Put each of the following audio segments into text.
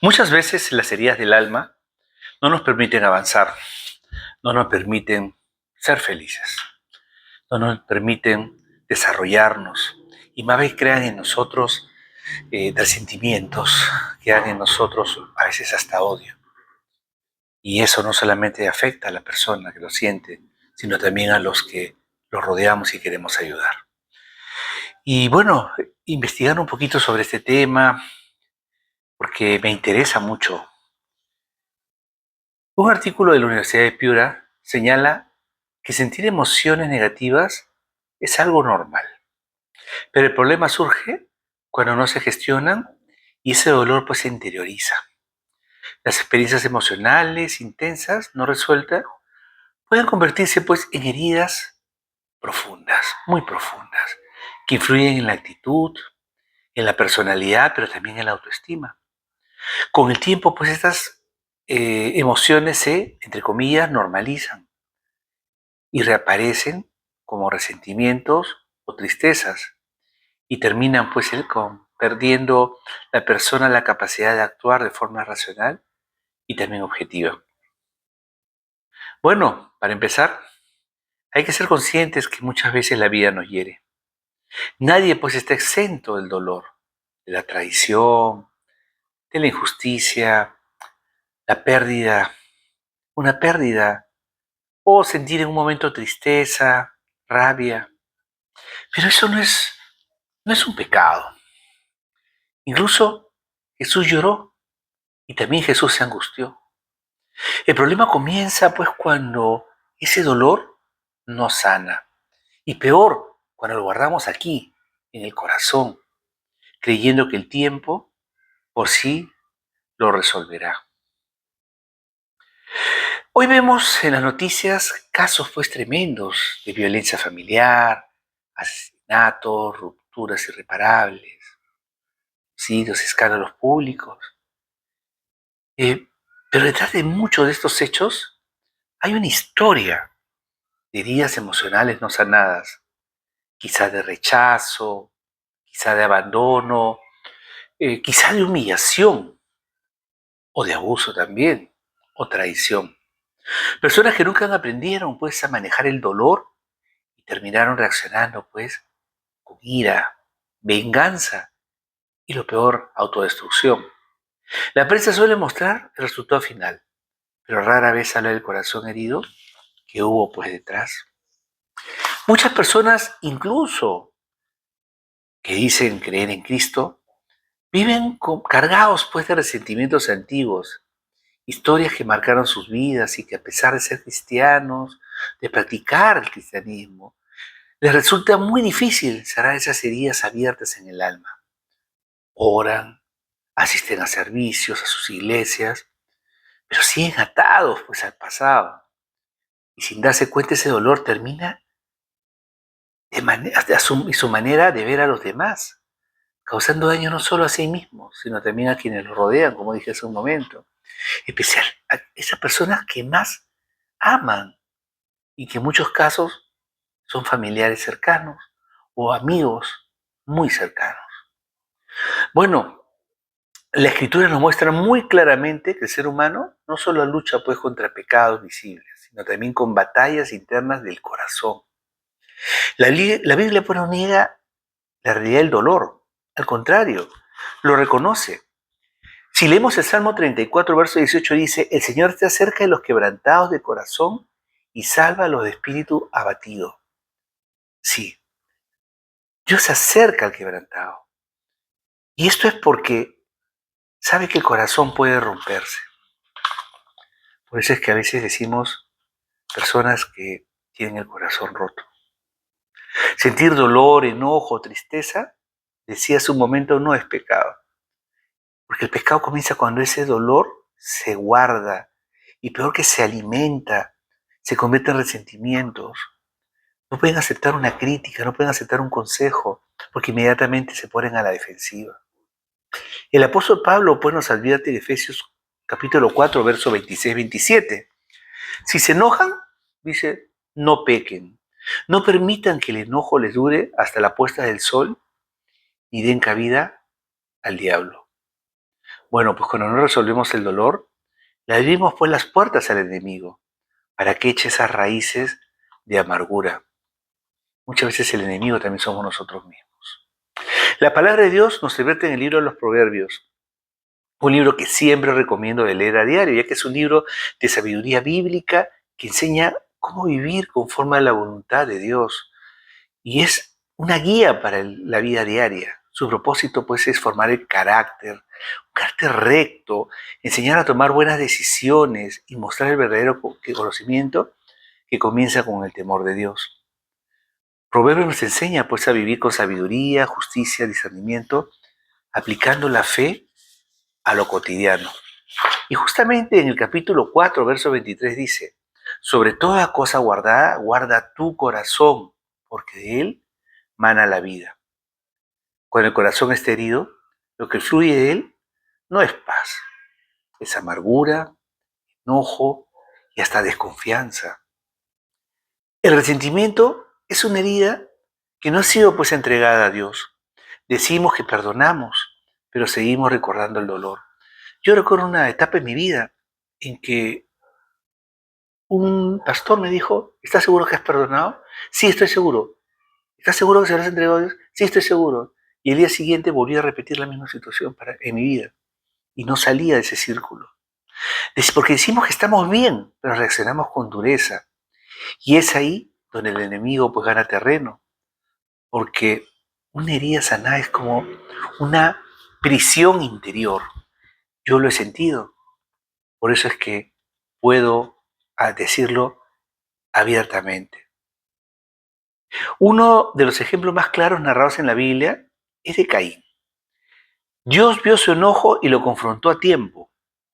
Muchas veces las heridas del alma no nos permiten avanzar, no nos permiten ser felices, no nos permiten desarrollarnos y más bien crean en nosotros resentimientos, crean en nosotros a veces hasta odio. Y eso no solamente afecta a la persona que lo siente, sino también a los que los rodeamos y queremos ayudar. Y bueno, investigar un poquito sobre este tema, porque me interesa mucho. Un artículo de la Universidad de Piura señala que sentir emociones negativas es algo normal, pero el problema surge cuando no se gestionan y ese dolor pues se interioriza. Las experiencias emocionales intensas no resueltas pueden convertirse pues en heridas profundas, muy profundas, que influyen en la actitud, en la personalidad, pero también en la autoestima. Con el tiempo pues estas emociones se, entre comillas, normalizan y reaparecen como resentimientos o tristezas y terminan pues perdiendo la persona la capacidad de actuar de forma racional y también objetiva. Bueno, para empezar, hay que ser conscientes que muchas veces la vida nos hiere. Nadie pues está exento del dolor, de la traición, de la injusticia, la pérdida, una pérdida, o sentir en un momento tristeza, rabia. Pero eso no es un pecado. Incluso Jesús lloró y también Jesús se angustió. El problema comienza pues cuando ese dolor no sana. Y peor, cuando lo guardamos aquí, en el corazón, creyendo que el tiempo por sí lo resolverá. Hoy vemos en las noticias casos pues tremendos de violencia familiar, asesinatos, rupturas irreparables, los escándalos públicos. Eh, pero detrás de muchos de estos hechos hay una historia de heridas emocionales no sanadas, quizá de rechazo, quizá de abandono, quizá de humillación o de abuso también, o traición. Personas que nunca aprendieron pues a manejar el dolor y terminaron reaccionando pues con ira, venganza y lo peor, autodestrucción. La prensa suele mostrar el resultado final, pero rara vez habla del corazón herido que hubo pues detrás. Muchas personas, incluso que dicen creer en Cristo, viven cargados pues de resentimientos antiguos, historias que marcaron sus vidas y que a pesar de ser cristianos, de practicar el cristianismo, les resulta muy difícil cerrar esas heridas abiertas en el alma. Oran, asisten a servicios, a sus iglesias, pero siguen atados pues al pasado. Y sin darse cuenta ese dolor termina y su manera de ver a los demás, causando daño no solo a sí mismos, sino también a quienes los rodean, como dije hace un momento. Especial a esas personas que más aman y que en muchos casos son familiares cercanos o amigos muy cercanos. Bueno, la escritura nos muestra muy claramente que el ser humano no solo lucha pues contra pecados visibles, sino también con batallas internas del corazón. La Biblia pues no niega la realidad del dolor, al contrario, lo reconoce. Si leemos el Salmo 34, verso 18, dice, el Señor está cerca de los quebrantados de corazón y salva a los de espíritu abatido. Sí, Dios se acerca al quebrantado. Y esto es porque sabe que el corazón puede romperse. Por eso es que a veces decimos personas que tienen el corazón roto. Sentir dolor, enojo, tristeza, decía hace un momento, no es pecado. Porque el pecado comienza cuando ese dolor se guarda y peor que se alimenta, se convierte en resentimientos. No pueden aceptar una crítica, no pueden aceptar un consejo, porque inmediatamente se ponen a la defensiva. El apóstol Pablo pues nos advierte en Efesios capítulo 4, verso 26-27. Si se enojan, dice, no pequen. No permitan que el enojo les dure hasta la puesta del sol y den cabida al diablo. Bueno, pues cuando no resolvemos el dolor, le abrimos pues las puertas al enemigo para que eche esas raíces de amargura. Muchas veces el enemigo también somos nosotros mismos. La palabra de Dios nos advierte en el libro de los Proverbios, un libro que siempre recomiendo de leer a diario, ya que es un libro de sabiduría bíblica que enseña cómo vivir conforme a la voluntad de Dios. Y es una guía para la vida diaria. Su propósito pues es formar el carácter, un carácter recto, enseñar a tomar buenas decisiones y mostrar el verdadero conocimiento que comienza con el temor de Dios. Proverbios nos enseña pues a vivir con sabiduría, justicia, discernimiento, aplicando la fe a lo cotidiano. Y justamente en el capítulo 4, verso 23 dice, sobre toda cosa guardada, guarda tu corazón, porque de él mana la vida. Cuando el corazón está herido, lo que fluye de él no es paz, es amargura, enojo y hasta desconfianza. El resentimiento es una herida que no ha sido pues entregada a Dios. Decimos que perdonamos, pero seguimos recordando el dolor. Yo recuerdo una etapa en mi vida en que un pastor me dijo, ¿estás seguro que has perdonado? Sí, estoy seguro. ¿Estás seguro que se lo has entregado a Dios? Sí, estoy seguro. Y el día siguiente volví a repetir la misma situación en mi vida. Y no salía de ese círculo. Porque decimos que estamos bien, pero reaccionamos con dureza. Y es ahí donde el enemigo pues gana terreno. Porque una herida sanada es como una prisión interior. Yo lo he sentido. Por eso es que puedo decirlo abiertamente. Uno de los ejemplos más claros narrados en la Biblia es de Caín. Dios vio su enojo y lo confrontó a tiempo.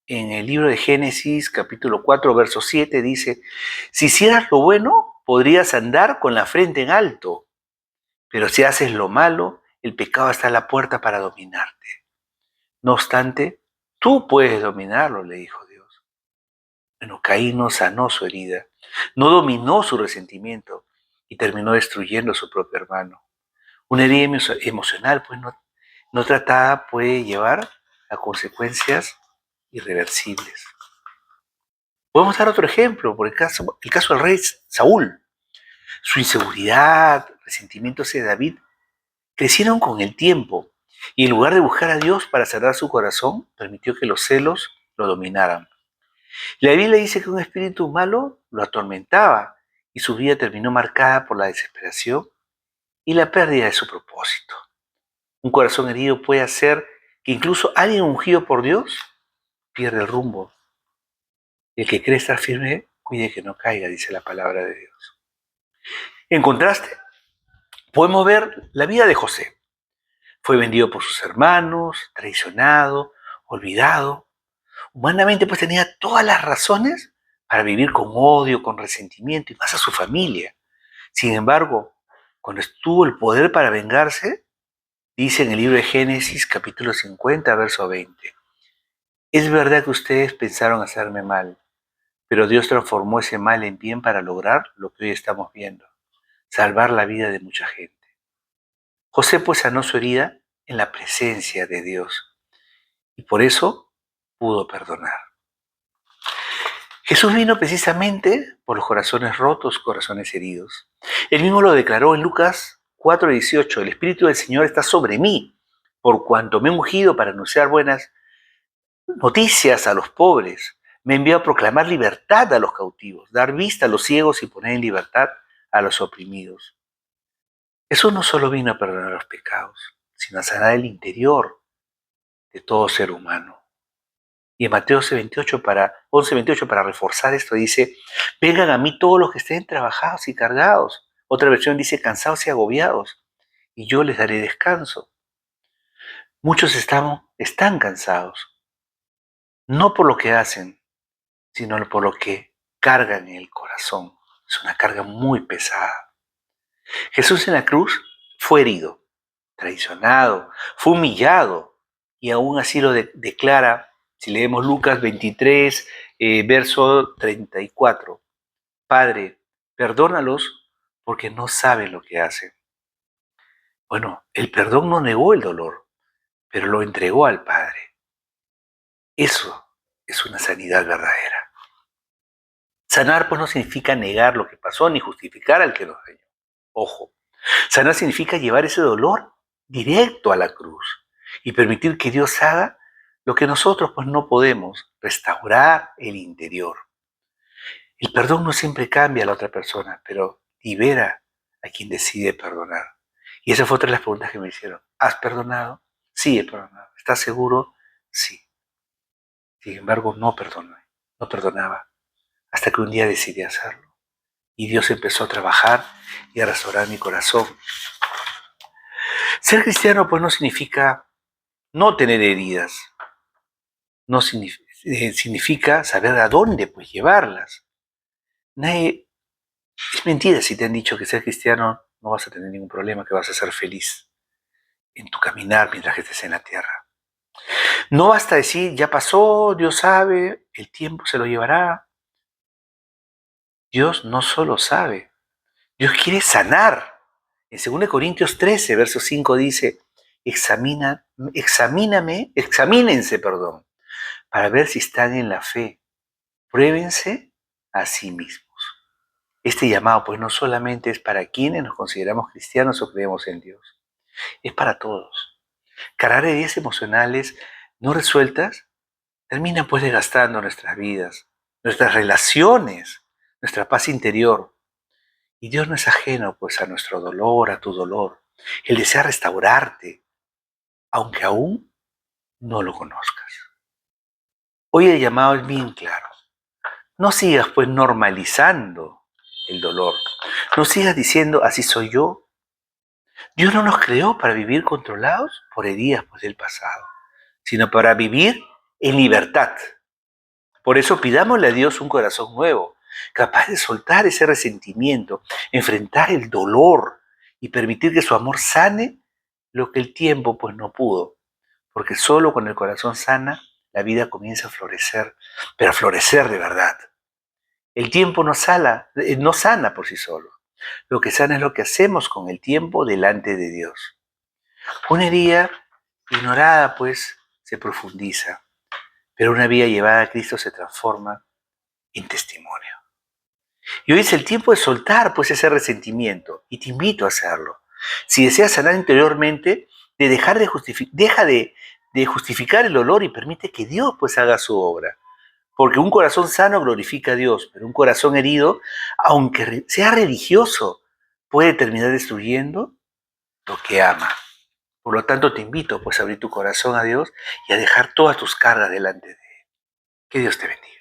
En el libro de Génesis, capítulo 4, verso 7, dice, si hicieras lo bueno, podrías andar con la frente en alto, pero si haces lo malo, el pecado está a la puerta para dominarte. No obstante, tú puedes dominarlo, le dijo Dios. Bueno, Caín no sanó su herida, no dominó su resentimiento y terminó destruyendo a su propio hermano. Una herida emocional, pues no tratada, puede llevar a consecuencias irreversibles. Podemos dar otro ejemplo, por el caso del rey Saúl. Su inseguridad, resentimientos hacia David crecieron con el tiempo y en lugar de buscar a Dios para cerrar su corazón, permitió que los celos lo dominaran. La Biblia dice que un espíritu malo lo atormentaba y su vida terminó marcada por la desesperación y la pérdida de su propósito. Un corazón herido puede hacer que incluso alguien ungido por Dios pierda el rumbo. Y el que cree estar firme, cuide que no caiga, dice la palabra de Dios. En contraste, podemos ver la vida de José. Fue vendido por sus hermanos, traicionado, olvidado. Humanamente pues tenía todas las razones para vivir con odio, con resentimiento y más a su familia. Sin embargo, cuando estuvo el poder para vengarse, dice en el libro de Génesis capítulo 50, verso 20, es verdad que ustedes pensaron hacerme mal, pero Dios transformó ese mal en bien para lograr lo que hoy estamos viendo, salvar la vida de mucha gente. José pues sanó su herida en la presencia de Dios y por eso pudo perdonar. Jesús vino precisamente por los corazones rotos, corazones heridos. Él mismo lo declaró en Lucas 4:18, el Espíritu del Señor está sobre mí, por cuanto me he ungido para anunciar buenas noticias a los pobres, me envió a proclamar libertad a los cautivos, dar vista a los ciegos y poner en libertad a los oprimidos. Jesús no solo vino a perdonar los pecados, sino a sanar el interior de todo ser humano. Y en Mateo 11:28 para reforzar esto dice, vengan a mí todos los que estén trabajados y cargados. Otra versión dice, cansados y agobiados, y yo les daré descanso. Muchos están cansados, no por lo que hacen, sino por lo que cargan en el corazón. Es una carga muy pesada. Jesús en la cruz fue herido, traicionado, fue humillado y aún así lo declara, si leemos Lucas 23, verso 34. Padre, perdónalos porque no saben lo que hacen. Bueno, el perdón no negó el dolor, pero lo entregó al Padre. Eso es una sanidad verdadera. Sanar pues no significa negar lo que pasó ni justificar al que nos dañó. Ojo, sanar significa llevar ese dolor directo a la cruz y permitir que Dios haga lo que nosotros pues no podemos, restaurar el interior. El perdón no siempre cambia a la otra persona, pero libera a quien decide perdonar. Y esa fue otra de las preguntas que me hicieron. ¿Has perdonado? Sí, he perdonado. ¿Estás seguro? Sí. Sin embargo, no perdoné, no perdonaba, hasta que un día decidí hacerlo. Y Dios empezó a trabajar y a restaurar mi corazón. Ser cristiano pues no significa no tener heridas, no significa saber a dónde pues llevarlas. Nadie, es mentira si te han dicho que ser cristiano no vas a tener ningún problema, que vas a ser feliz en tu caminar mientras que estés en la tierra. No basta decir, ya pasó, Dios sabe, el tiempo se lo llevará. Dios no solo sabe, Dios quiere sanar. En 2 Corintios 13, verso 5 dice, examínense, para ver si están en la fe. Pruébense a sí mismos. Este llamado pues no solamente es para quienes nos consideramos cristianos o creemos en Dios, es para todos. Cargar heridas emocionales no resueltas terminan pues desgastando nuestras vidas, nuestras relaciones, nuestra paz interior. Y Dios no es ajeno pues a nuestro dolor, a tu dolor. Él desea restaurarte, aunque aún no lo conozcas. Hoy el llamado es bien claro. No sigas pues normalizando el dolor. No sigas diciendo así soy yo. Dios no nos creó para vivir controlados por heridas pues, del pasado, sino para vivir en libertad. Por eso pidámosle a Dios un corazón nuevo, capaz de soltar ese resentimiento, enfrentar el dolor y permitir que su amor sane lo que el tiempo pues no pudo. Porque solo con el corazón sana, la vida comienza a florecer, pero a florecer de verdad. El tiempo no sana por sí solo. Lo que sana es lo que hacemos con el tiempo delante de Dios. Una herida ignorada pues se profundiza, pero una vida llevada a Cristo se transforma en testimonio. Y hoy es el tiempo de soltar pues ese resentimiento y te invito a hacerlo. Si deseas sanar interiormente, deja de justificar el dolor y permite que Dios pues haga su obra. Porque un corazón sano glorifica a Dios, pero un corazón herido, aunque sea religioso, puede terminar destruyendo lo que ama. Por lo tanto, te invito pues a abrir tu corazón a Dios y a dejar todas tus cargas delante de Él. Que Dios te bendiga.